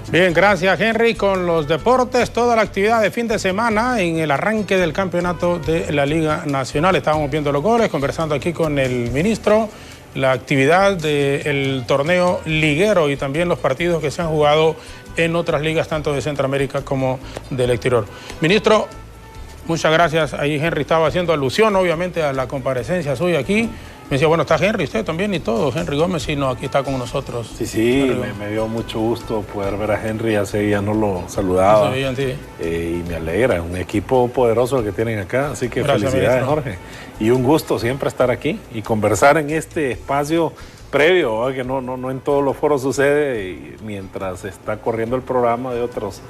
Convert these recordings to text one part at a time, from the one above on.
Bien, gracias Henry. Con los deportes, toda la actividad de fin de semana en el arranque del campeonato de la Liga Nacional. Estábamos viendo los goles, conversando aquí con el ministro, la actividad del torneo liguero y también los partidos que se han jugado en otras ligas, tanto de Centroamérica como del exterior. Ministro, muchas gracias. Ahí Henry estaba haciendo alusión, obviamente, a la comparecencia suya aquí. Me decía, bueno, está Henry, usted también y todo. Henry Gómez, sí, no, aquí está con nosotros. Sí, me dio mucho gusto poder ver a Henry. Hace días no lo saludaba. Bien, sí. Y me alegra, un equipo poderoso el que tienen acá. Así que gracias, felicidades, ministro. Jorge. Y un gusto siempre estar aquí y conversar en este espacio previo, ¿verdad? Que no en todos los foros sucede, y mientras está corriendo el programa de otros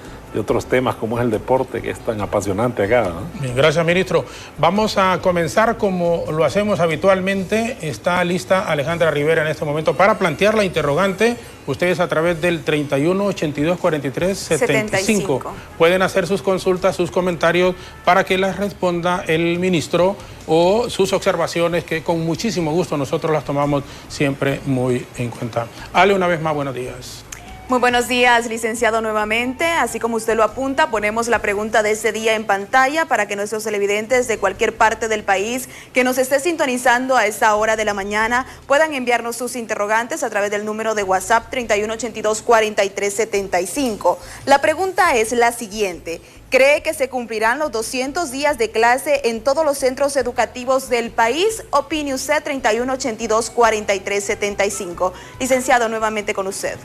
temas como es el deporte, que es tan apasionante acá, ¿no? Bien, gracias, ministro. Vamos a comenzar como lo hacemos habitualmente. Está lista Alejandra Rivera en este momento para plantear la interrogante. Ustedes a través del 31 82 43 75 pueden hacer sus consultas, sus comentarios para que las responda el ministro, o sus observaciones, que con muchísimo gusto nosotros las tomamos siempre muy en cuenta. Ale, una vez más, buenos días. Muy buenos días, licenciado, nuevamente. Así como usted lo apunta, ponemos la pregunta de este día en pantalla para que nuestros televidentes de cualquier parte del país que nos esté sintonizando a esta hora de la mañana puedan enviarnos sus interrogantes a través del número de WhatsApp 3182-4375. La pregunta es la siguiente: ¿cree que se cumplirán los 200 días de clase en todos los centros educativos del país? Opine usted, 3182-4375. Licenciado, nuevamente con usted.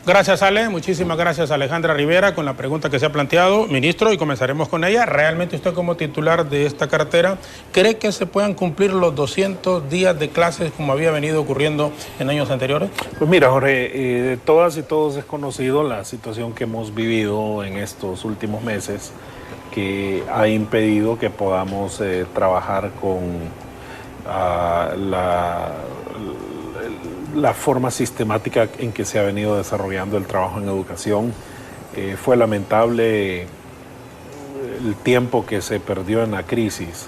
Gracias, Ale. Muchísimas gracias, Alejandra Rivera, con la pregunta que se ha planteado. Ministro, y comenzaremos con ella. ¿Realmente usted, como titular de esta cartera, cree que se puedan cumplir los 200 días de clases como había venido ocurriendo en años anteriores? Pues mira, Jorge, de todas y todos es conocido la situación que hemos vivido en estos últimos meses, que ha impedido que podamos trabajar con la forma sistemática en que se ha venido desarrollando el trabajo en educación. Fue lamentable el tiempo que se perdió en la crisis,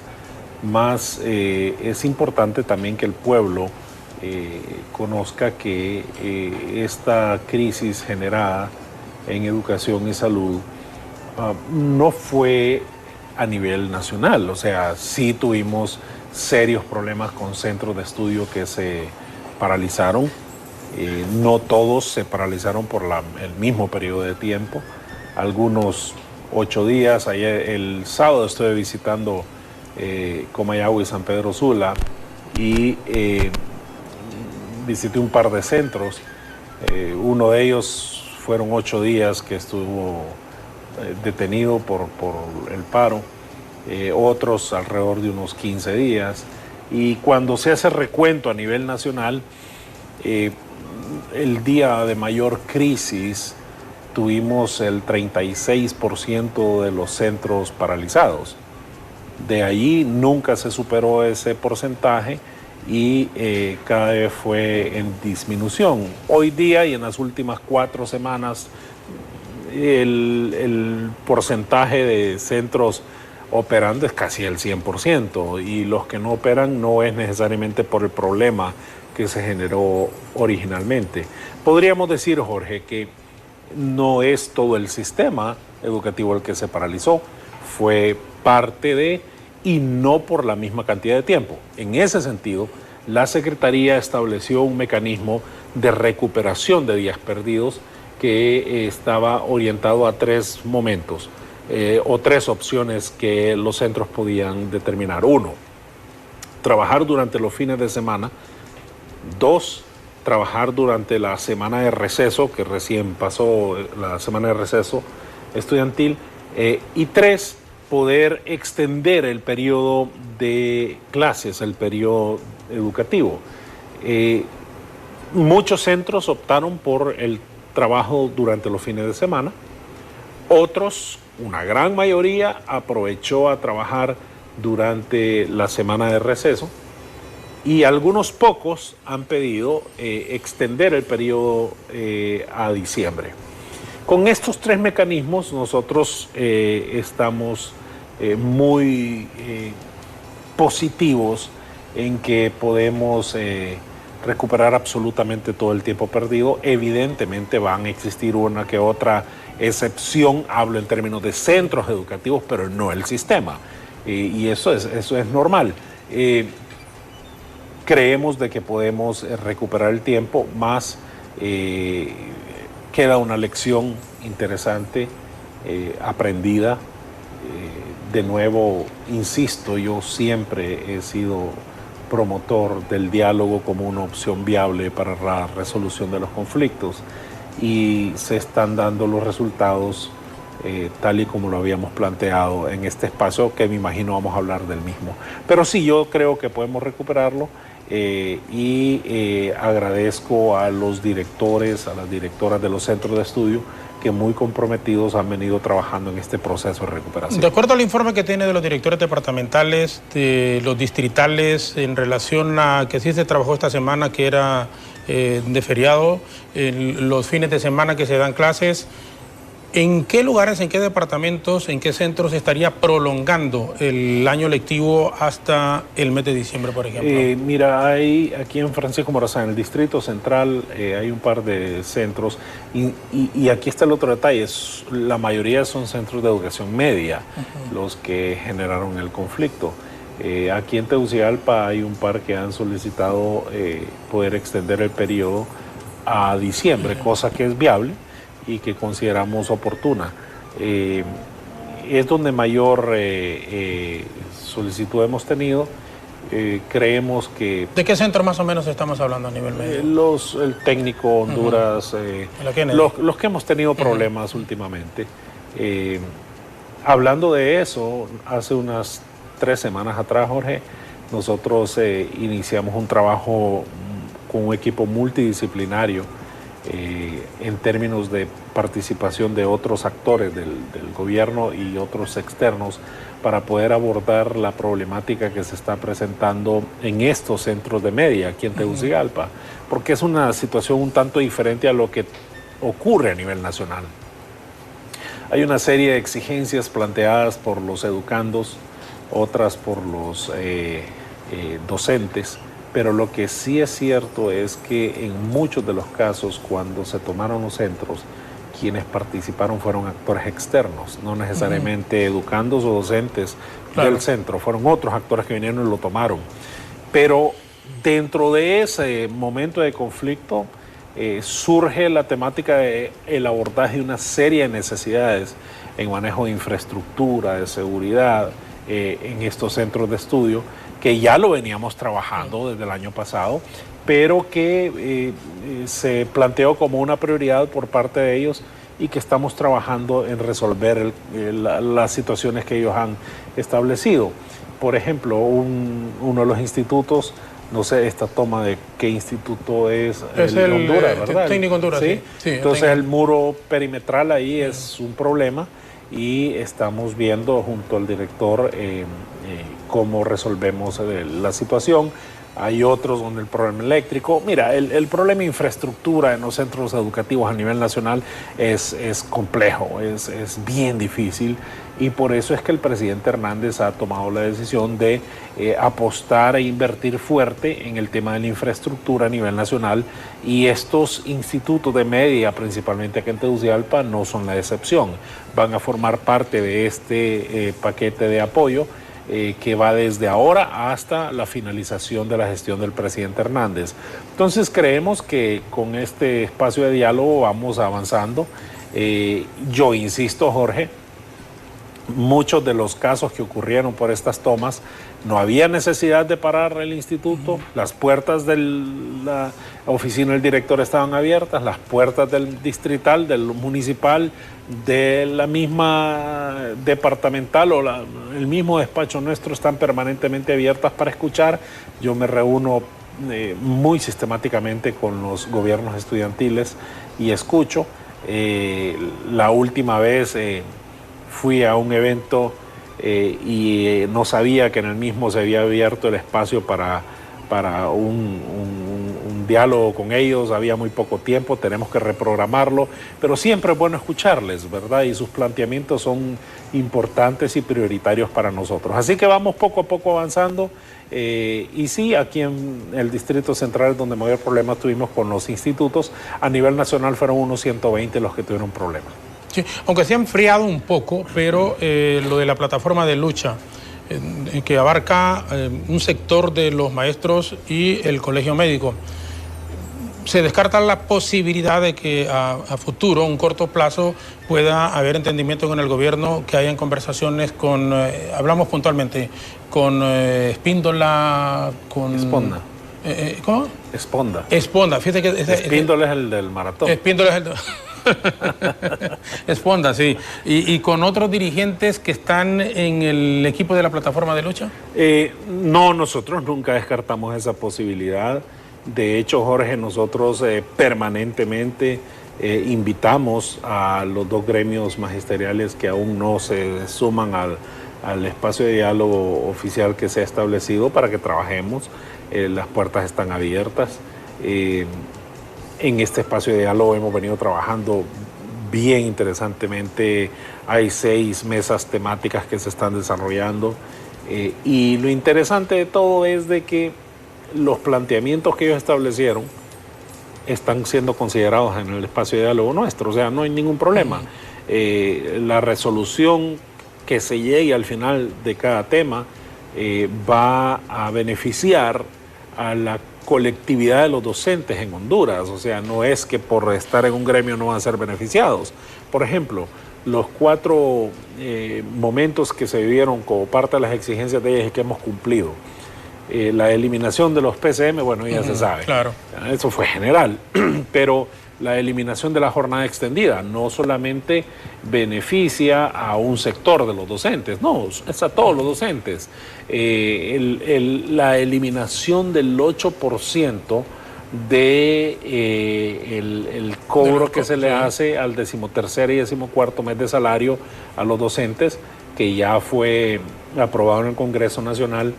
más es importante también que el pueblo conozca que esta crisis generada en educación y salud no fue a nivel nacional. O sea, sí tuvimos serios problemas con centros de estudio que se paralizaron. No todos se paralizaron por el mismo periodo de tiempo. Algunos 8 días. Ayer, el sábado, estuve visitando Comayagua y San Pedro Sula y visité un par de centros. Uno de ellos fueron 8 días que estuvo detenido por el paro. Otros alrededor de unos 15 días. Y cuando se hace recuento a nivel nacional, el día de mayor crisis tuvimos el 36% de los centros paralizados. De allí nunca se superó ese porcentaje y cada vez fue en disminución. Hoy día y en las últimas 4 semanas, el porcentaje de centros operando es casi el 100%, y los que no operan no es necesariamente por el problema que se generó originalmente. Podríamos decir, Jorge, que no es todo el sistema educativo el que se paralizó, fue parte de, y no por la misma cantidad de tiempo. En ese sentido, la Secretaría estableció un mecanismo de recuperación de días perdidos que estaba orientado a 3 momentos. O 3 opciones que los centros podían determinar. 1, trabajar durante los fines de semana. 2, trabajar durante la semana de receso, que recién pasó la semana de receso estudiantil. Y 3, poder extender el periodo de clases, el periodo educativo. Muchos centros optaron por el trabajo durante los fines de semana. Otros, una gran mayoría, aprovechó a trabajar durante la semana de receso, y algunos pocos han pedido extender el periodo a diciembre. Con estos 3 mecanismos nosotros estamos muy positivos en que podemos recuperar absolutamente todo el tiempo perdido. Evidentemente van a existir una que otra excepción, hablo en términos de centros educativos, pero no el sistema. Y eso es normal. Creemos de que podemos recuperar el tiempo, más queda una lección interesante, aprendida. De nuevo, insisto, yo siempre he sido promotor del diálogo como una opción viable para la resolución de los conflictos, y se están dando los resultados tal y como lo habíamos planteado en este espacio, que me imagino vamos a hablar del mismo. Pero sí, yo creo que podemos recuperarlo, y agradezco a los directores, a las directoras de los centros de estudio, que muy comprometidos han venido trabajando en este proceso de recuperación. De acuerdo al informe que tiene de los directores departamentales, de los distritales, en relación a que sí se trabajó esta semana, que era de feriado, los fines de semana que se dan clases, ¿en qué lugares, en qué departamentos, en qué centros estaría prolongando el año lectivo hasta el mes de diciembre, por ejemplo? Mira, hay aquí en Francisco Morazán, en el Distrito Central, hay un par de centros, y aquí está el otro detalle, la mayoría son centros de educación media, los que generaron el conflicto. Aquí en Tegucigalpa hay un par que han solicitado poder extender el periodo a diciembre, cosa que es viable y que consideramos oportuna. Es donde mayor solicitud hemos tenido. Creemos que... ¿De qué centro más o menos estamos hablando a nivel medio? El técnico Honduras, los que hemos tenido problemas últimamente. Hablando de eso, hace unas 3 semanas atrás, Jorge, nosotros iniciamos un trabajo con un equipo multidisciplinario en términos de participación de otros actores del gobierno y otros externos, para poder abordar la problemática que se está presentando en estos centros de media aquí en Tegucigalpa, porque es una situación un tanto diferente a lo que ocurre a nivel nacional. Hay una serie de exigencias planteadas por los educandos, otras por los docentes, pero lo que sí es cierto es que en muchos de los casos, cuando se tomaron los centros, quienes participaron fueron actores externos, no necesariamente educandos o docentes del centro, fueron otros actores que vinieron y lo tomaron. Pero dentro de ese momento de conflicto surge la temática del abordaje de una serie de necesidades en manejo de infraestructura, de seguridad, en estos centros de estudio, que ya lo veníamos trabajando desde el año pasado, pero que se planteó como una prioridad por parte de ellos, y que estamos trabajando en resolver las situaciones que ellos han establecido. Por ejemplo, uno de los institutos, no sé, esta toma de qué instituto es el Honduras, ¿verdad? Técnico Honduras, sí. Entonces el muro perimetral ahí es un problema, y estamos viendo junto al director cómo resolvemos la situación. Hay otros donde el problema eléctrico. Mira, el problema de infraestructura en los centros educativos a nivel nacional es complejo, es bien difícil, y por eso es que el presidente Hernández ha tomado la decisión de apostar e invertir fuerte en el tema de la infraestructura a nivel nacional, y estos institutos de media, principalmente aquí en Tegucigalpa, no son la excepción. Van a formar parte de este paquete de apoyo que va desde ahora hasta la finalización de la gestión del presidente Hernández. Entonces creemos que con este espacio de diálogo vamos avanzando. Yo insisto, Jorge, muchos de los casos que ocurrieron por estas tomas, no había necesidad de parar el instituto, las puertas de la oficina del director estaban abiertas, las puertas del distrital, del municipal, de la misma departamental o el mismo despacho nuestro están permanentemente abiertas para escuchar. Yo me reúno muy sistemáticamente con los gobiernos estudiantiles y escucho. La última vez fui a un evento y no sabía que en el mismo se había abierto el espacio para un diálogo con ellos. Había muy poco tiempo, tenemos que reprogramarlo, pero siempre es bueno escucharles, ¿verdad? Y sus planteamientos son importantes y prioritarios para nosotros. Así que vamos poco a poco avanzando, Y sí, aquí en el Distrito Central es donde mayor problema tuvimos con los institutos. A nivel nacional fueron unos 120 los que tuvieron problemas. Sí, aunque se ha enfriado un poco, pero lo de la plataforma de lucha, que abarca un sector de los maestros y el colegio médico, se descarta la posibilidad de que a futuro, un corto plazo, pueda haber entendimiento con el gobierno, que hayan conversaciones con, hablamos puntualmente, con Espíndola, con... Esponda. ¿Cómo? Esponda. Esponda, fíjate que... Espíndola es el del maratón. Espíndola es el... Esponda, sí. ¿Y con otros dirigentes que están en el equipo de la plataforma de lucha? No, nosotros nunca descartamos esa posibilidad. De hecho, Jorge, nosotros permanentemente invitamos a los dos gremios magisteriales que aún no se suman al espacio de diálogo oficial que se ha establecido para que trabajemos. Las puertas están abiertas. En este espacio de diálogo hemos venido trabajando bien interesantemente. Hay 6 mesas temáticas que se están desarrollando. Y lo interesante de todo es de que los planteamientos que ellos establecieron están siendo considerados en el espacio de diálogo nuestro, o sea, no hay ningún problema. La resolución que se llegue al final de cada tema va a beneficiar a la colectividad de los docentes en Honduras, o sea, no es que por estar en un gremio no van a ser beneficiados. Por ejemplo, los 4 momentos que se vivieron como parte de las exigencias de ellas y que hemos cumplido. La eliminación de los PCM, bueno, ya se sabe. Claro. Eso fue general, pero la eliminación de la jornada extendida no solamente beneficia a un sector de los docentes, no, es a todos los docentes. La eliminación del 8% el cobro que se le hace al 13º y 14º mes de salario a los docentes, que ya fue aprobado en el Congreso Nacional,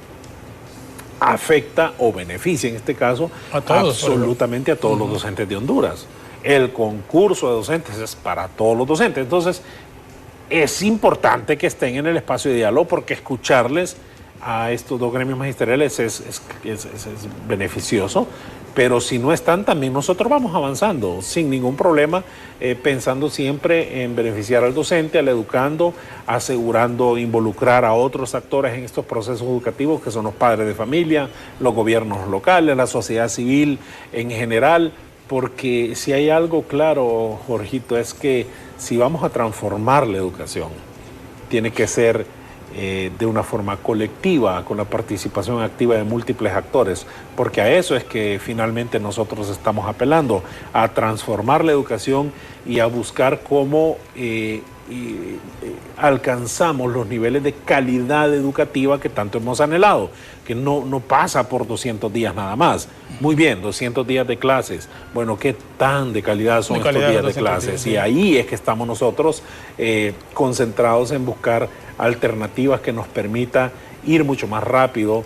afecta o beneficia en este caso a todos, absolutamente a todos los docentes de Honduras. El concurso de docentes es para todos los docentes. Entonces, es importante que estén en el espacio de diálogo porque escucharles a estos dos gremios magisteriales es beneficioso, pero si no están, también nosotros vamos avanzando sin ningún problema, pensando siempre en beneficiar al docente, al educando, asegurando involucrar a otros actores en estos procesos educativos que son los padres de familia, los gobiernos locales, la sociedad civil en general, porque si hay algo claro, Jorgito, es que si vamos a transformar la educación, tiene que ser de una forma colectiva, con la participación activa de múltiples actores, porque a eso es que finalmente nosotros estamos apelando, a transformar la educación y a buscar cómo alcanzamos los niveles de calidad educativa que tanto hemos anhelado, que no pasa por 200 días nada más. Muy bien, 200 días de clases. Bueno, ¿qué tan de calidad son estos días de clases? Y ahí es que estamos nosotros concentrados en buscar alternativas que nos permita ir mucho más rápido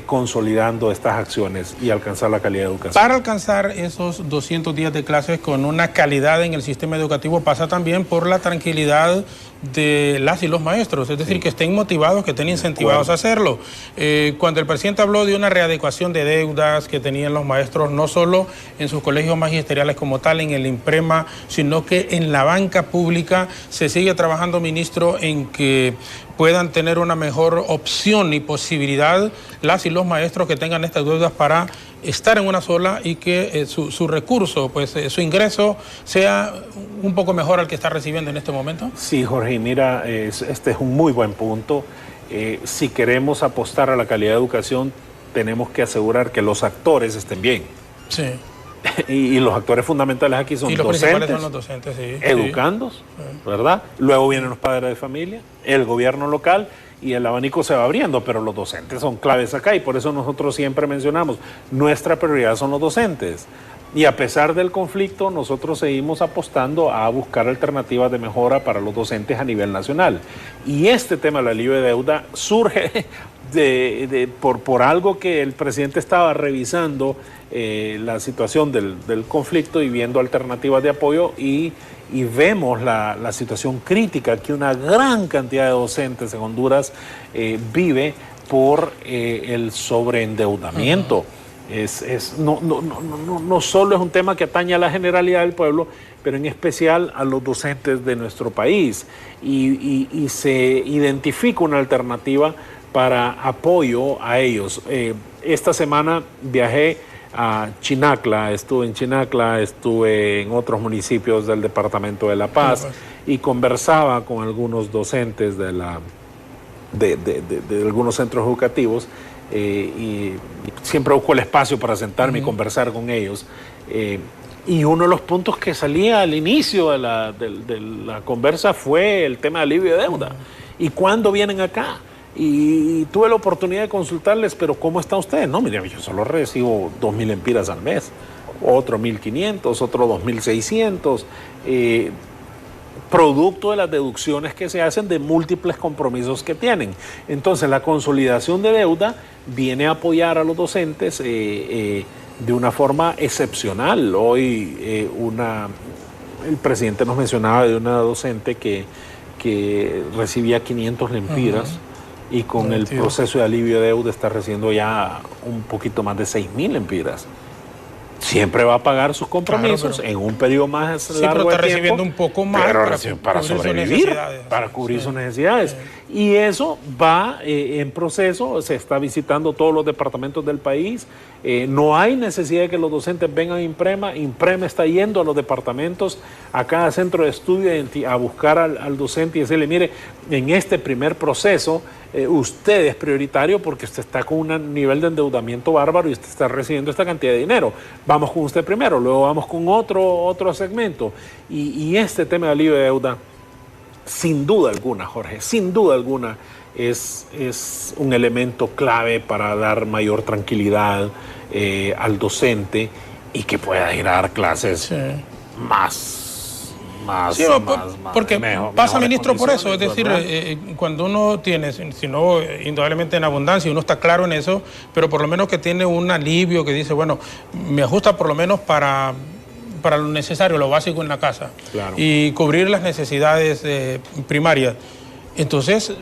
consolidando estas acciones y alcanzar la calidad de educación. Para alcanzar esos 200 días de clases con una calidad en el sistema educativo pasa también por la tranquilidad de las y los maestros, es decir, que estén motivados, que estén incentivados a hacerlo. Cuando el presidente habló de una readecuación de deudas que tenían los maestros, no solo en sus colegios magisteriales como tal, en el IMPREMA, sino que en la banca pública se sigue trabajando, ministro, en que puedan tener una mejor opción y posibilidad las y los maestros que tengan estas deudas para estar en una sola y que su recurso, pues su ingreso sea un poco mejor al que está recibiendo en este momento? Sí, Jorge, mira, este es un muy buen punto. Si queremos apostar a la calidad de educación, tenemos que asegurar que los actores estén bien. Sí. Y los actores fundamentales aquí son docentes, son los docentes, sí, educandos, sí, ¿verdad? Luego vienen los padres de familia, el gobierno local, y el abanico se va abriendo, pero los docentes son claves acá y por eso nosotros siempre mencionamos, nuestra prioridad son los docentes. Y a pesar del conflicto, nosotros seguimos apostando a buscar alternativas de mejora para los docentes a nivel nacional. Y este tema del alivio de deuda surge por algo que el presidente estaba revisando la situación del conflicto y viendo alternativas de apoyo y vemos la situación crítica que una gran cantidad de docentes en Honduras vive por el sobreendeudamiento. No solo es un tema que atañe a la generalidad del pueblo, pero en especial a los docentes de nuestro país. Y se identifica una alternativa para apoyo a ellos. Esta semana viajé a Chinacla, estuve en Chinacla, estuve en otros municipios del departamento de La Paz y conversaba con algunos docentes de algunos centros educativos y siempre busco el espacio para sentarme y conversar con ellos. Y uno de los puntos que salía al inicio de la conversa fue el tema de alivio de deuda. ¿Y cuándo vienen acá? Y tuve la oportunidad de consultarles, pero ¿cómo están ustedes? No, mire, yo solo recibo 2.000 empiras al mes, otro 1.500, otro 2.600, producto de las deducciones que se hacen de múltiples compromisos que tienen. Entonces, la consolidación de deuda viene a apoyar a los docentes de una forma excepcional. Hoy el presidente nos mencionaba de una docente que recibía 500 lempiras. Y con el proceso de alivio de deuda está recibiendo ya un poquito más de 6.000 lempiras. Siempre va a pagar sus compromisos en un periodo más largo de tiempo. Está recibiendo un poco más para sobrevivir, para cubrir sus necesidades. Y eso va en proceso, se está visitando todos los departamentos del país. No hay necesidad de que los docentes vengan a Imprema. Imprema está yendo a los departamentos, a cada centro de estudio, a buscar al docente y decirle, mire, en este primer proceso, usted es prioritario porque usted está con un nivel de endeudamiento bárbaro y usted está recibiendo esta cantidad de dinero. Vamos con usted primero, luego vamos con otro segmento. Y este tema de alivio de deuda, sin duda alguna, Jorge, sin duda alguna, es un elemento clave para dar mayor tranquilidad al docente y que pueda ir a dar clases porque pasa, ministro, por eso, es decir, cuando uno tiene, si no indudablemente en abundancia, uno está claro en eso, pero por lo menos que tiene un alivio que dice, bueno, me ajusta por lo menos para lo necesario, lo básico en la casa, y cubrir las necesidades primarias. Entonces,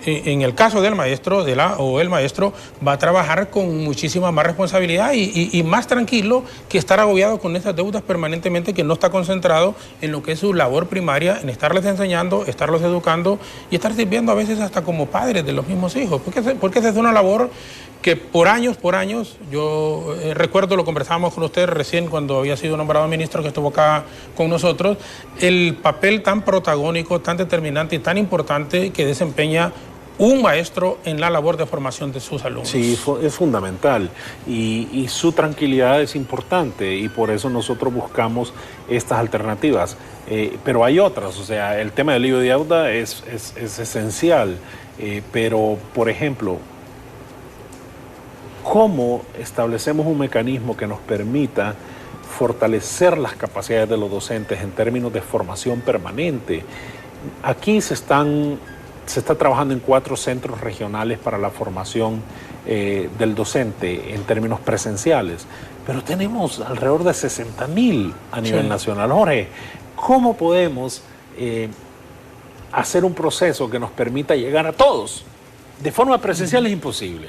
en el caso del maestro el maestro va a trabajar con muchísima más responsabilidad y más tranquilo que estar agobiado con esas deudas permanentemente, que no está concentrado en lo que es su labor primaria, en estarles enseñando, estarlos educando y estar sirviendo a veces hasta como padres de los mismos hijos, porque esa es una labor que por años, yo recuerdo, lo conversábamos con usted recién cuando había sido nombrado ministro, que estuvo acá con nosotros, el papel tan protagónico, tan determinante y tan importante que desempeña un maestro en la labor de formación de sus alumnos. Sí, es fundamental y su tranquilidad es importante y por eso nosotros buscamos estas alternativas. Pero hay otras, o sea, el tema del alivio de deuda es esencial, pero, por ejemplo, ¿cómo establecemos un mecanismo que nos permita fortalecer las capacidades de los docentes en términos de formación permanente? Aquí se está trabajando en 4 centros regionales para la formación del docente en términos presenciales, pero tenemos alrededor de 60.000 a nivel nacional. Jorge, ¿cómo podemos hacer un proceso que nos permita llegar a todos? De forma presencial es imposible,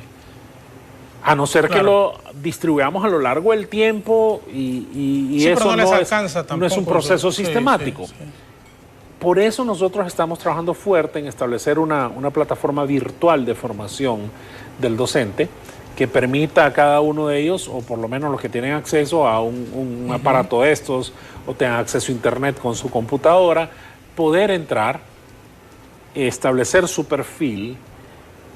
a no ser que lo distribuyamos a lo largo del tiempo y eso no es un proceso sistemático. Por eso nosotros estamos trabajando fuerte en establecer una plataforma virtual de formación del docente que permita a cada uno de ellos, o por lo menos los que tienen acceso a un aparato de estos, o tengan acceso a internet con su computadora, poder entrar, establecer su perfil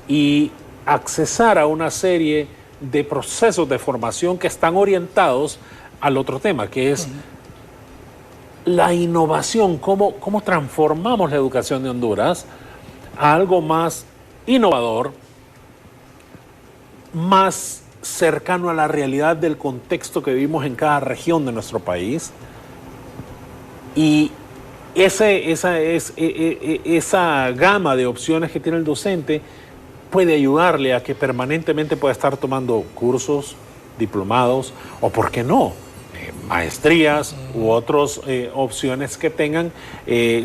y accesar a una serie de procesos de formación que están orientados al otro tema, que es la innovación, cómo transformamos la educación de Honduras a algo más innovador, más cercano a la realidad del contexto que vivimos en cada región de nuestro país. Y esa gama de opciones que tiene el docente puede ayudarle a que permanentemente pueda estar tomando cursos, diplomados o, ¿por qué no?, maestrías u otras opciones que tengan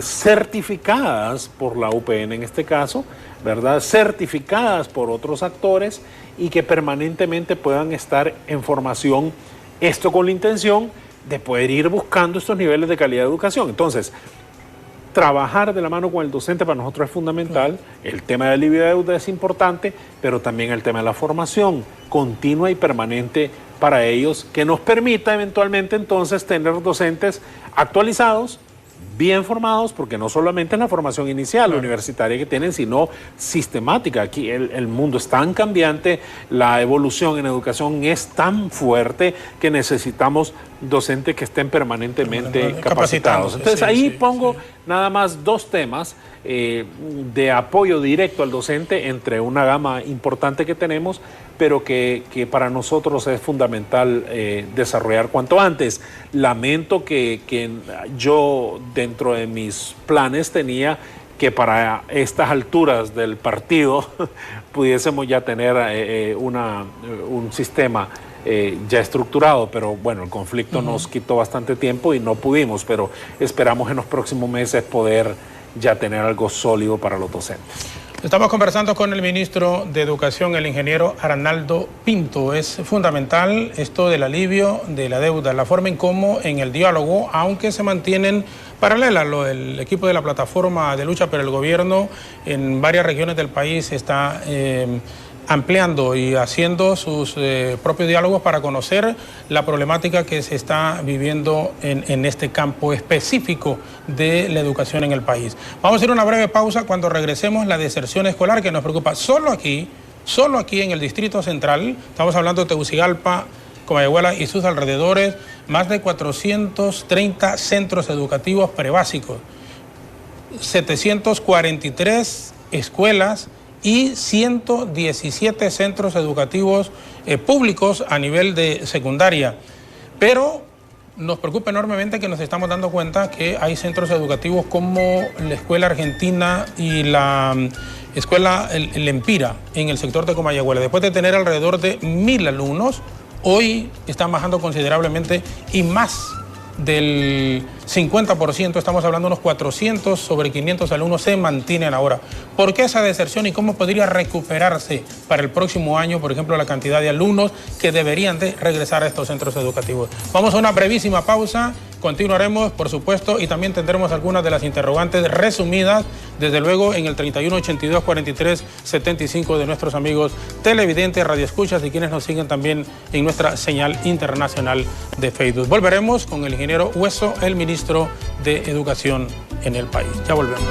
certificadas por la UPN en este caso, ¿verdad? Certificadas por otros actores y que permanentemente puedan estar en formación, esto con la intención de poder ir buscando estos niveles de calidad de educación. Entonces, trabajar de la mano con el docente para nosotros es fundamental. El tema de alivio de deuda es importante, pero también el tema de la formación continua y permanente para ellos, que nos permita eventualmente entonces tener docentes actualizados, bien formados, porque no solamente es la formación inicial universitaria que tienen, sino sistemática. Aquí el mundo es tan cambiante, la evolución en educación es tan fuerte que necesitamos docentes que estén permanentemente capacitados. Entonces ahí pongo nada más dos temas de apoyo directo al docente entre una gama importante que tenemos, pero que para nosotros es fundamental desarrollar cuanto antes. Lamento que yo dentro de mis planes tenía que para estas alturas del partido pudiésemos ya tener un sistema ya estructurado, pero bueno, el conflicto nos quitó bastante tiempo y no pudimos, pero esperamos en los próximos meses poder ya tener algo sólido para los docentes. Estamos conversando con el ministro de Educación, el ingeniero Arnaldo Pinto. Es fundamental esto del alivio de la deuda, la forma en cómo en el diálogo, aunque se mantienen paralelas, el equipo de la plataforma de lucha por el gobierno en varias regiones del país está ampliando y haciendo sus propios diálogos para conocer la problemática que se está viviendo en este campo específico de la educación en el país. Vamos a hacer una breve pausa. Cuando regresemos, la deserción escolar que nos preocupa solo aquí en el Distrito Central. Estamos hablando de Tegucigalpa, Comayagüela y sus alrededores, más de 430 centros educativos prebásicos, 743 escuelas y 117 centros educativos públicos a nivel de secundaria. Pero nos preocupa enormemente que nos estamos dando cuenta que hay centros educativos como la Escuela Argentina y la Escuela El Empira en el sector de Comayagüela. Después de tener alrededor de 1.000 alumnos, hoy están bajando considerablemente y más del 50%, estamos hablando de unos 400 sobre 500 alumnos se mantienen ahora. ¿Por qué esa deserción y cómo podría recuperarse para el próximo año, por ejemplo, la cantidad de alumnos que deberían de regresar a estos centros educativos? Vamos a una brevísima pausa, continuaremos, por supuesto, y también tendremos algunas de las interrogantes resumidas, desde luego, en el 3182-4375 de nuestros amigos televidentes, radioescuchas y quienes nos siguen también en nuestra señal internacional de Facebook. Volveremos con el ingeniero Hueso, el ministro de Educación en el país. Ya volvemos.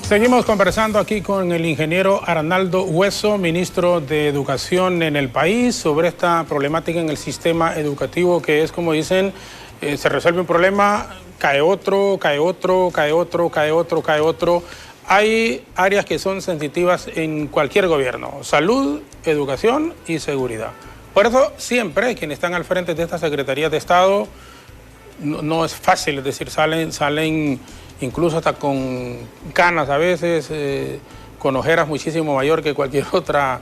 Seguimos conversando aquí con el ingeniero Arnaldo Hueso, ministro de Educación en el país, sobre esta problemática en el sistema educativo que es, como dicen, se resuelve un problema, cae otro, cae otro, cae otro, cae otro, cae otro. Hay áreas que son sensitivas en cualquier gobierno: salud, educación y seguridad. Por eso siempre quienes están al frente de estas secretarías de Estado no es fácil, es decir, salen incluso hasta con canas a veces, con ojeras muchísimo mayor que cualquier otra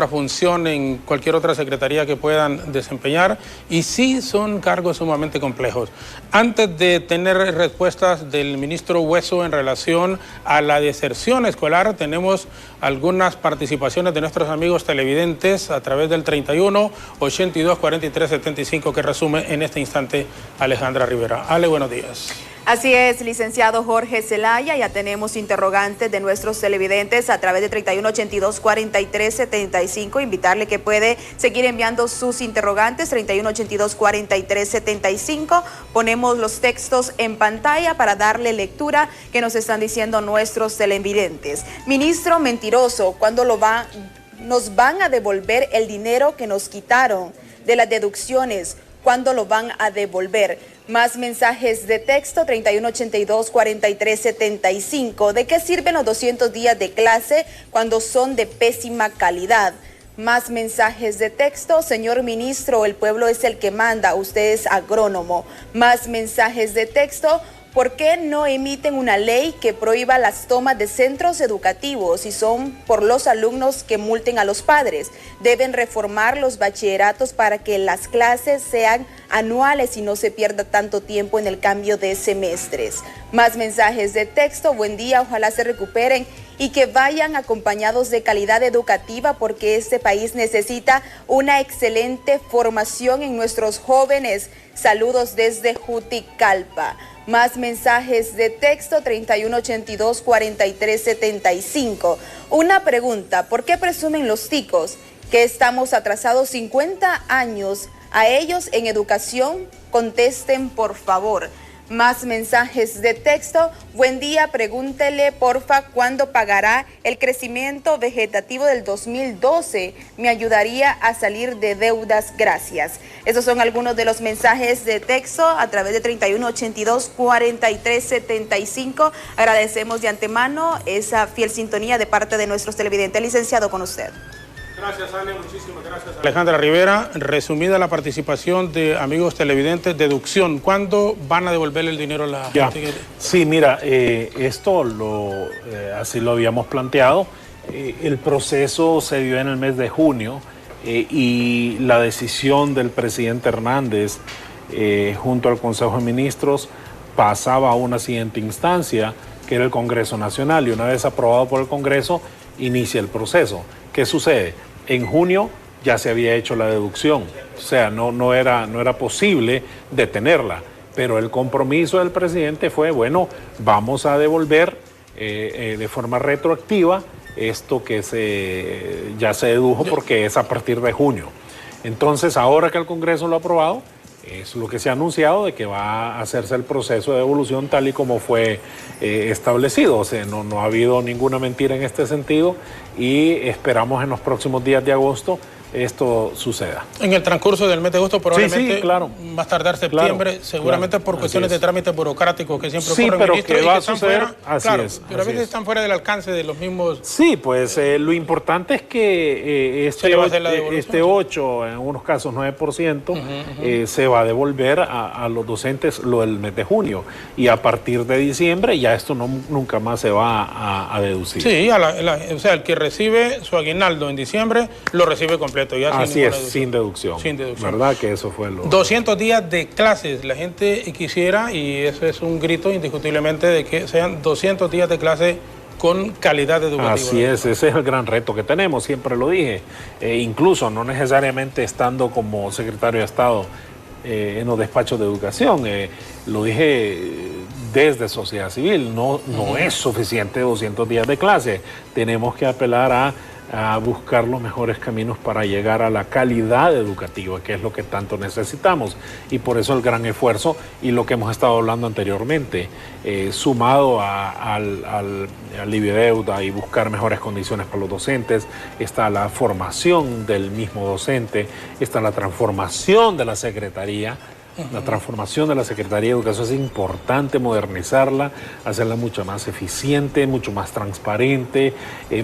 función en cualquier otra secretaría que puedan desempeñar, y sí son cargos sumamente complejos. Antes de tener respuestas del ministro Hueso en relación a la deserción escolar, tenemos algunas participaciones de nuestros amigos televidentes a través del 3182-4375 que resume en este instante Alejandra Rivera. Ale, buenos días. Así es, licenciado Jorge Zelaya, ya tenemos interrogantes de nuestros televidentes a través de 3182-4375. Invitarle que puede seguir enviando sus interrogantes, 3182-4375. Ponemos los textos en pantalla para darle lectura que nos están diciendo nuestros televidentes. Ministro mentiroso, ¿cuándo nos van a devolver el dinero que nos quitaron de las deducciones? ¿Cuándo lo van a devolver? Más mensajes de texto, 3182-4375. ¿De qué sirven los 200 días de clase cuando son de pésima calidad? Más mensajes de texto, señor ministro, el pueblo es el que manda, usted es agrónomo. Más mensajes de texto, ¿Por qué no emiten una ley que prohíba las tomas de centros educativos si son por los alumnos que multen a los padres? Deben reformar los bachilleratos para que las clases sean anuales y no se pierda tanto tiempo en el cambio de semestres. Más mensajes de texto. Buen día, ojalá se recuperen y que vayan acompañados de calidad educativa porque este país necesita una excelente formación en nuestros jóvenes. Saludos desde Juticalpa. Más mensajes de texto 3182-4375. Una pregunta, ¿por qué presumen los ticos que estamos atrasados 50 años a ellos en educación? Contesten, por favor. Más mensajes de texto. Buen día, pregúntele, porfa, ¿cuándo pagará el crecimiento vegetativo del 2012? Me ayudaría a salir de deudas, gracias. Esos son algunos de los mensajes de texto a través de 3182-4375. Agradecemos de antemano esa fiel sintonía de parte de nuestros televidentes. Licenciado, con usted. Gracias, Ale, muchísimas gracias. Alejandra Rivera, resumida la participación de amigos televidentes, deducción, ¿cuándo van a devolverle el dinero a la gente? Sí, mira, esto así lo habíamos planteado. El proceso se dio en el mes de junio y la decisión del presidente Hernández junto al Consejo de Ministros pasaba a una siguiente instancia, que era el Congreso Nacional, y una vez aprobado por el Congreso, inicia el proceso. ¿Qué sucede? En junio ya se había hecho la deducción, o sea, no era posible detenerla, pero el compromiso del presidente fue, bueno, vamos a devolver de forma retroactiva esto que ya se dedujo porque es a partir de junio. Entonces, ahora que el Congreso lo ha aprobado, es lo que se ha anunciado de que va a hacerse el proceso de devolución tal y como fue establecido. O sea, no ha habido ninguna mentira en este sentido y esperamos en los próximos días de agosto esto suceda. En el transcurso del mes de agosto probablemente sí, claro. Va a tardar septiembre, claro, seguramente claro, por cuestiones de trámites burocráticos que siempre ocurren, pero ministro, que va que a suceder, pero a veces están fuera del alcance de los mismos... Sí, pues lo importante es que este 8, en algunos casos 9%, se va a devolver a los docentes lo del mes de junio, y a partir de diciembre ya esto nunca más se va a deducir. Sí, o sea, el que recibe su aguinaldo en diciembre lo recibe completo. Ya así es, sin deducción. Sin deducción. ¿Verdad? Que eso fue lo... 200 días de clases, la gente quisiera, y eso es un grito indiscutiblemente de que sean 200 días de clase con calidad educativa. Así es, ese es el gran reto que tenemos, siempre lo dije. Incluso no necesariamente estando como secretario de Estado en los despachos de educación, lo dije desde sociedad civil, no es suficiente 200 días de clase, tenemos que apelar a buscar los mejores caminos para llegar a la calidad educativa, que es lo que tanto necesitamos, y por eso el gran esfuerzo y lo que hemos estado hablando anteriormente, sumado al alivio de deuda y buscar mejores condiciones para los docentes, está la formación del mismo docente, está la transformación de la Secretaría. La transformación de la Secretaría de Educación es importante, modernizarla, hacerla mucho más eficiente, mucho más transparente,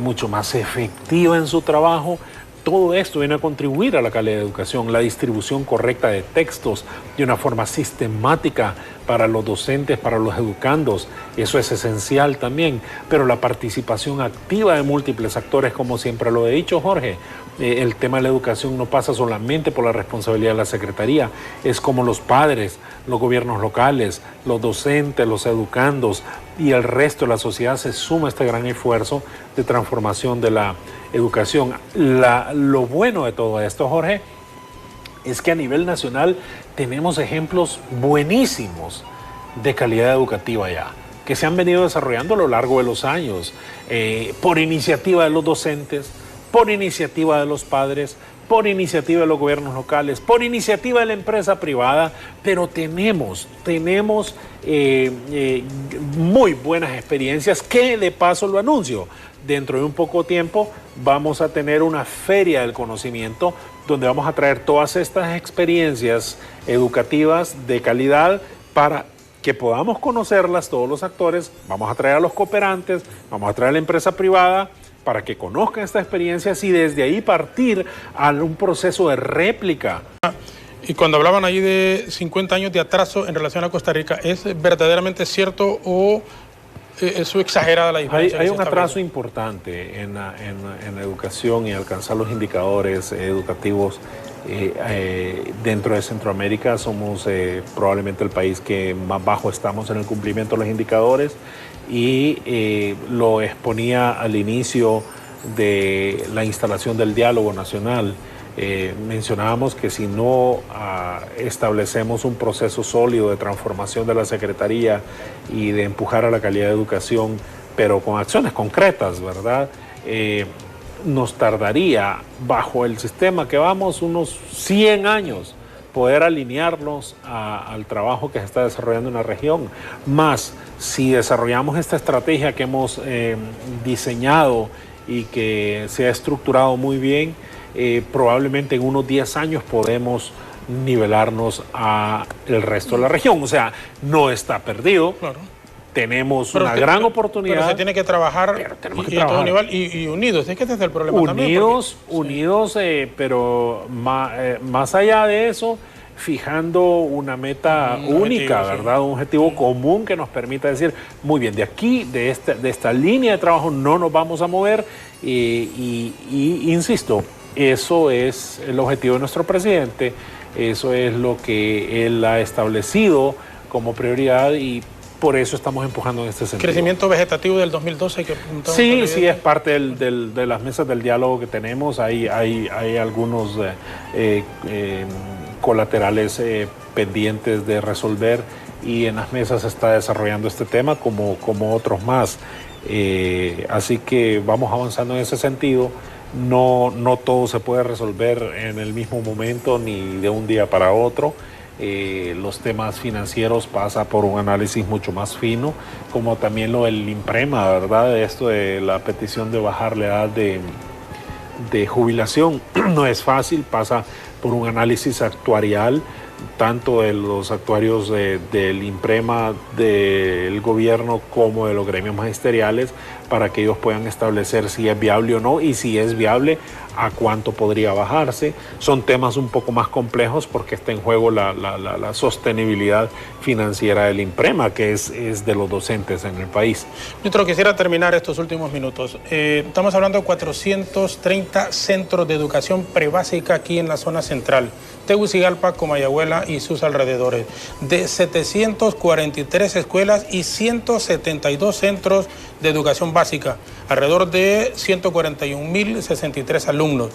mucho más efectiva en su trabajo. Todo esto viene a contribuir a la calidad de educación, la distribución correcta de textos de una forma sistemática para los docentes, para los educandos. Eso es esencial también, pero la participación activa de múltiples actores, como siempre lo he dicho, Jorge. El tema de la educación no pasa solamente por la responsabilidad de la Secretaría, es como los padres, los gobiernos locales, los docentes, los educandos y el resto de la sociedad se suma a este gran esfuerzo de transformación de la educación. Lo bueno de todo esto, Jorge, es que a nivel nacional tenemos ejemplos buenísimos de calidad educativa ya, que se han venido desarrollando a lo largo de los años, por iniciativa de los docentes, por iniciativa de los padres, por iniciativa de los gobiernos locales, por iniciativa de la empresa privada, pero tenemos muy buenas experiencias que, de paso lo anuncio, dentro de un poco tiempo vamos a tener una feria del conocimiento donde vamos a traer todas estas experiencias educativas de calidad para que podamos conocerlas todos los actores. Vamos a traer a los cooperantes, vamos a traer a la empresa privada, para que conozcan estas experiencias y desde ahí partir a un proceso de réplica. Y cuando hablaban ahí de 50 años de atraso en relación a Costa Rica, ¿es verdaderamente cierto o es exagerada la diferencia? Hay un atraso importante en la educación y alcanzar los indicadores educativos dentro de Centroamérica. Somos probablemente el país que más bajo estamos en el cumplimiento de los indicadores y lo exponía al inicio de la instalación del diálogo nacional. Mencionábamos que si no establecemos un proceso sólido de transformación de la Secretaría y de empujar a la calidad de educación, pero con acciones concretas, ¿verdad? Nos tardaría, bajo el sistema que vamos, unos 100 años poder alinearnos al trabajo que se está desarrollando en la región. Más, si desarrollamos esta estrategia que hemos diseñado y que se ha estructurado muy bien, probablemente en unos 10 años podemos nivelarnos a el resto de la región. O sea, no está perdido. Claro. Tenemos una gran oportunidad. Pero se tiene que trabajar y a todo nivel y unidos. Es que este es el problema también. Unidos, pero más allá de eso, fijando una meta única, ¿verdad? Un objetivo común que nos permita decir, muy bien, de aquí, de esta línea de trabajo no nos vamos a mover y insisto, eso es el objetivo de nuestro presidente, eso es lo que él ha establecido como prioridad y por eso estamos empujando en este sentido. ¿Crecimiento vegetativo del 2012? Sí, es parte de las mesas del diálogo que tenemos. Hay algunos colaterales pendientes de resolver y en las mesas se está desarrollando este tema como otros más. Así que vamos avanzando en ese sentido. No todo se puede resolver en el mismo momento ni de un día para otro. Los temas financieros pasa por un análisis mucho más fino, como también lo del INPREMA, ¿verdad? Esto de la petición de bajar la edad de jubilación no es fácil, pasa por un análisis actuarial, tanto de los actuarios del INPREMA, del gobierno, como de los gremios magisteriales, para que ellos puedan establecer si es viable o no, y si es viable, a cuánto podría bajarse. Son temas un poco más complejos porque está en juego la sostenibilidad financiera del INPREMA, que es de los docentes en el país. Yo quisiera terminar estos últimos minutos. Estamos hablando de 430 centros de educación prebásica aquí en la zona central, Tegucigalpa, Comayagüela y sus alrededores, de 743 escuelas y 172 centros de educación básica, alrededor de 141.063 alumnos,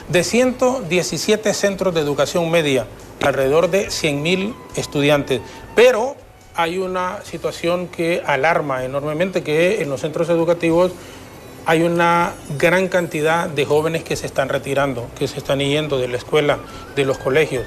de 117 centros de educación media, alrededor de 100.000 estudiantes. Pero hay una situación que alarma enormemente, que en los centros educativos hay una gran cantidad de jóvenes que se están retirando, que se están yendo de la escuela, de los colegios.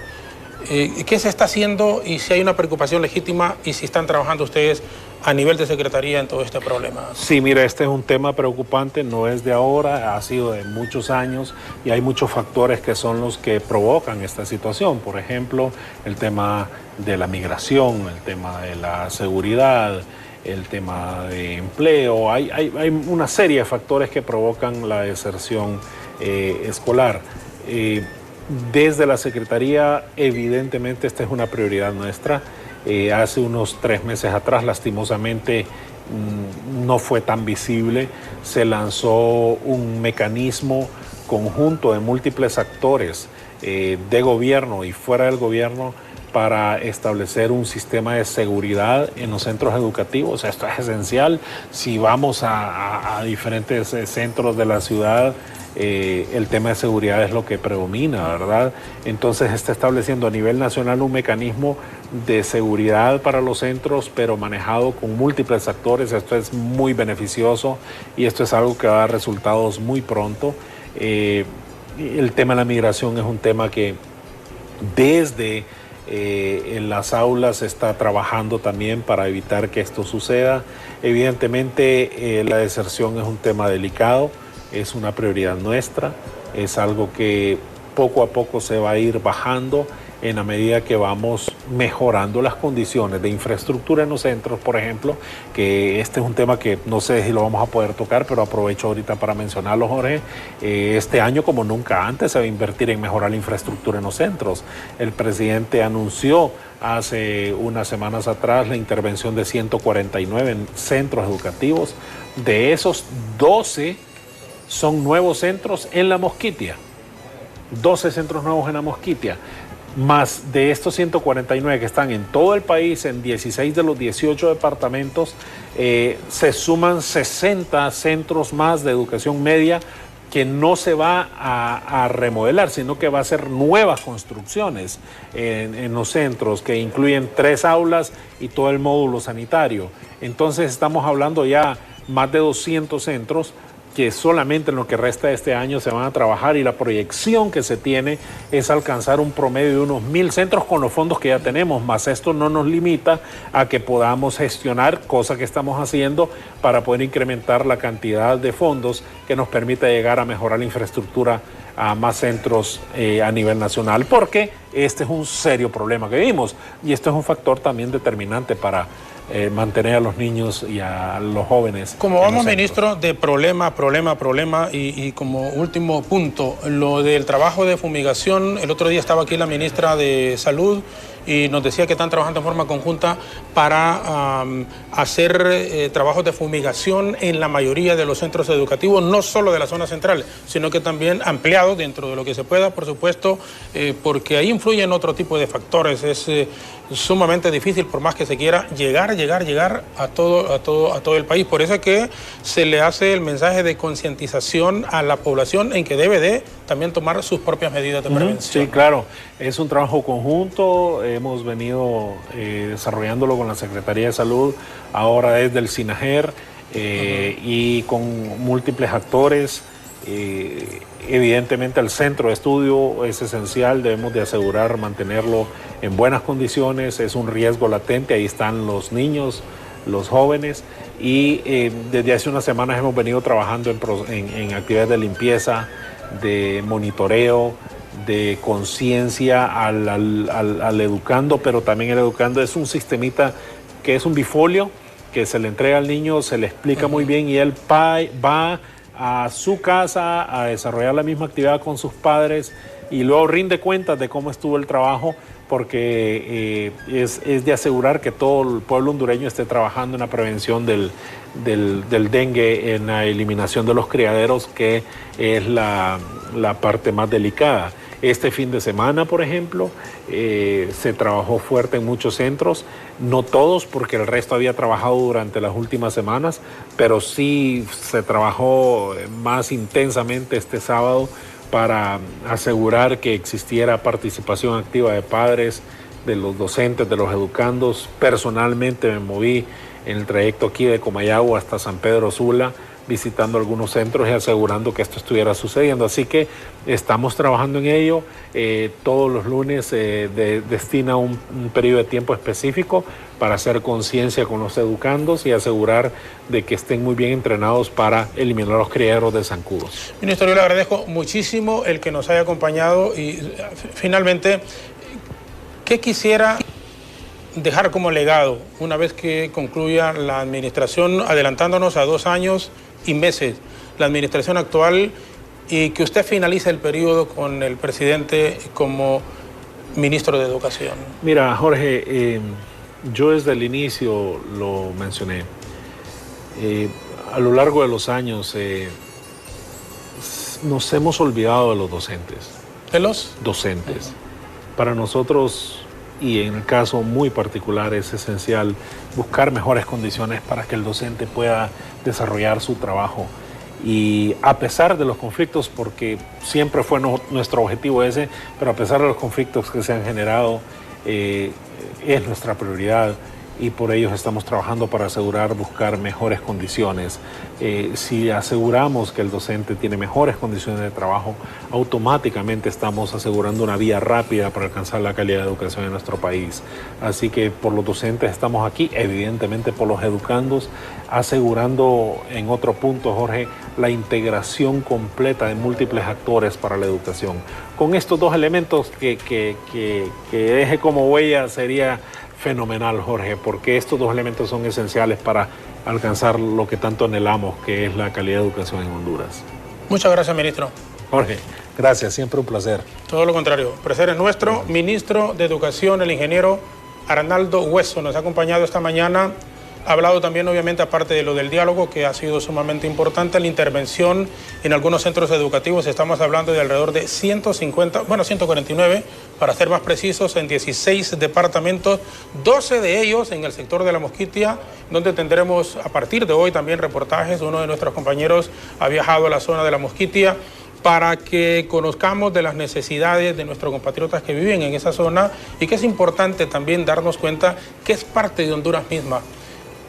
¿Qué se está haciendo y si hay una preocupación legítima y si están trabajando ustedes a nivel de secretaría en todo este problema? Sí, mira, este es un tema preocupante, no es de ahora, ha sido de muchos años y hay muchos factores que son los que provocan esta situación. Por ejemplo, el tema de la migración, el tema de la seguridad, el tema de empleo. Hay una serie de factores que provocan la deserción escolar. Desde la Secretaría, evidentemente, esta es una prioridad nuestra. Hace unos 3 meses atrás, lastimosamente, no fue tan visible. Se lanzó un mecanismo conjunto de múltiples actores de gobierno y fuera del gobierno para establecer un sistema de seguridad en los centros educativos. Esto es esencial. Si vamos a diferentes centros de la ciudad, el tema de seguridad es lo que predomina, ¿verdad? Entonces está estableciendo a nivel nacional un mecanismo de seguridad para los centros, pero manejado con múltiples actores. Esto es muy beneficioso y esto es algo que va a dar resultados muy pronto. El tema de la migración es un tema que desde en las aulas se está trabajando también para evitar que esto suceda. Evidentemente la deserción es un tema delicado, es una prioridad nuestra, es algo que poco a poco se va a ir bajando. en la medida que vamos mejorando las condiciones de infraestructura en los centros, por ejemplo, que este es un tema que no sé si lo vamos a poder tocar, pero aprovecho ahorita para mencionarlo, Jorge. Este año, como nunca antes, se va a invertir en mejorar la infraestructura en los centros. El presidente anunció hace unas semanas atrás la intervención de 149 centros educativos. De esos, 12 son nuevos centros en La Mosquitia. 12 centros nuevos en La Mosquitia. Más de estos 149 que están en todo el país, en 16 de los 18 departamentos, se suman 60 centros más de educación media que no se va a remodelar, sino que va a ser nuevas construcciones en los centros, que incluyen 3 aulas y todo el módulo sanitario. Entonces estamos hablando ya más de 200 centros que solamente en lo que resta de este año se van a trabajar, y la proyección que se tiene es alcanzar un promedio de unos 1000 centros con los fondos que ya tenemos, más esto no nos limita a que podamos gestionar, cosa que estamos haciendo, para poder incrementar la cantidad de fondos que nos permita llegar a mejorar la infraestructura a más centros a nivel nacional, porque este es un serio problema que vivimos, y esto es un factor también determinante para mantener a los niños y a los jóvenes. Como vamos, ministro, de problema, y como último punto, lo del trabajo de fumigación. El otro día estaba aquí la ministra de Salud y nos decía que están trabajando en forma conjunta para hacer trabajos de fumigación en la mayoría de los centros educativos, no solo de la zona central, sino que también ampliados dentro de lo que se pueda, por supuesto, porque ahí influyen otro tipo de factores. Es sumamente difícil, por más que se quiera, llegar a todo el país. Por eso es que se le hace el mensaje de concientización a la población en que debe de también tomar sus propias medidas de prevención. Sí, claro, es un trabajo conjunto, hemos venido desarrollándolo con la Secretaría de Salud, ahora desde el SINAGER, y con múltiples actores. Evidentemente el centro de estudio es esencial, debemos de asegurar mantenerlo en buenas condiciones, es un riesgo latente, ahí están los niños, los jóvenes, y desde hace unas semanas hemos venido trabajando en actividades de limpieza, de monitoreo, de conciencia al educando, pero también el educando es un sistemita que es un bifolio que se le entrega al niño, se le explica muy bien, y él va a su casa a desarrollar la misma actividad con sus padres y luego rinde cuentas de cómo estuvo el trabajo, porque es de asegurar que todo el pueblo hondureño esté trabajando en la prevención del dengue, en la eliminación de los criaderos, que es la parte más delicada. Este fin de semana, por ejemplo, se trabajó fuerte en muchos centros, no todos porque el resto había trabajado durante las últimas semanas, pero sí se trabajó más intensamente este sábado para asegurar que existiera participación activa de padres, de los docentes, de los educandos. Personalmente me moví en el trayecto aquí de Comayagua hasta San Pedro Sula, visitando algunos centros y asegurando que esto estuviera sucediendo. Así que estamos trabajando en ello. Todos los lunes destina un periodo de tiempo específico para hacer conciencia con los educandos y asegurar de que estén muy bien entrenados para eliminar los criaderos de zancudos. Ministro, yo le agradezco muchísimo el que nos haya acompañado, y finalmente, ¿qué quisiera dejar como legado una vez que concluya la administración, adelantándonos a 2 años y meses, la administración actual, y que usted finalice el periodo con el presidente como ministro de Educación? Mira, Jorge, yo desde el inicio lo mencioné. A lo largo de los años nos hemos olvidado de los docentes. ¿De los? Docentes. Para nosotros, y en el caso muy particular, es esencial buscar mejores condiciones para que el docente pueda desarrollar su trabajo. Y a pesar de los conflictos, porque siempre fue nuestro objetivo ese, pero a pesar de los conflictos que se han generado, es nuestra prioridad y por ello estamos trabajando para buscar mejores condiciones. Si aseguramos que el docente tiene mejores condiciones de trabajo, automáticamente estamos asegurando una vía rápida para alcanzar la calidad de educación en nuestro país. Así que por los docentes estamos aquí, evidentemente por los educandos, asegurando en otro punto, Jorge, la integración completa de múltiples actores para la educación. Con estos dos elementos que deje como huella sería fenomenal, Jorge, porque estos dos elementos son esenciales para alcanzar lo que tanto anhelamos, que es la calidad de educación en Honduras. Muchas gracias, ministro. Jorge, gracias, siempre un placer. Todo lo contrario, el placer es nuestro. Ministro de Educación, el ingeniero Arnaldo Hueso, nos ha acompañado esta mañana. Ha hablado también, obviamente, aparte de lo del diálogo, que ha sido sumamente importante, la intervención en algunos centros educativos. Estamos hablando de alrededor de 149, para ser más precisos, en 16 departamentos, 12 de ellos en el sector de La Mosquitia, donde tendremos a partir de hoy también reportajes. Uno de nuestros compañeros ha viajado a la zona de La Mosquitia para que conozcamos de las necesidades de nuestros compatriotas que viven en esa zona, y que es importante también darnos cuenta que es parte de Honduras misma.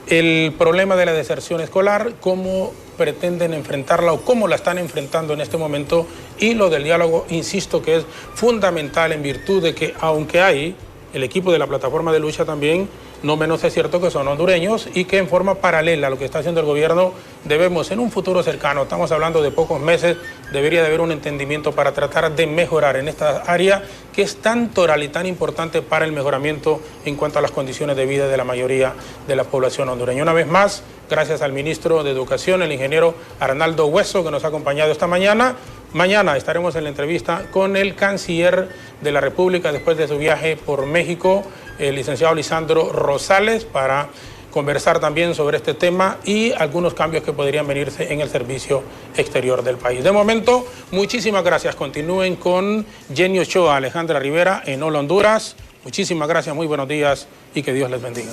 El problema de la deserción escolar, cómo pretenden enfrentarla o cómo la están enfrentando en este momento, y lo del diálogo, insisto, que es fundamental en virtud de que, aunque hay el equipo de la plataforma de lucha también, no menos es cierto que son hondureños, y que en forma paralela a lo que está haciendo el gobierno debemos, en un futuro cercano, estamos hablando de pocos meses, debería de haber un entendimiento para tratar de mejorar en esta área que es tan toral y tan importante para el mejoramiento en cuanto a las condiciones de vida de la mayoría de la población hondureña. Una vez más, gracias al ministro de Educación, el ingeniero Arnaldo Hueso, que nos ha acompañado esta mañana. Mañana estaremos en la entrevista con el canciller de la República después de su viaje por México, el licenciado Lisandro Rosales, para conversar también sobre este tema y algunos cambios que podrían venirse en el servicio exterior del país. De momento, muchísimas gracias. Continúen con Jenny Ochoa, Alejandra Rivera en Hola Honduras. Muchísimas gracias, muy buenos días y que Dios les bendiga.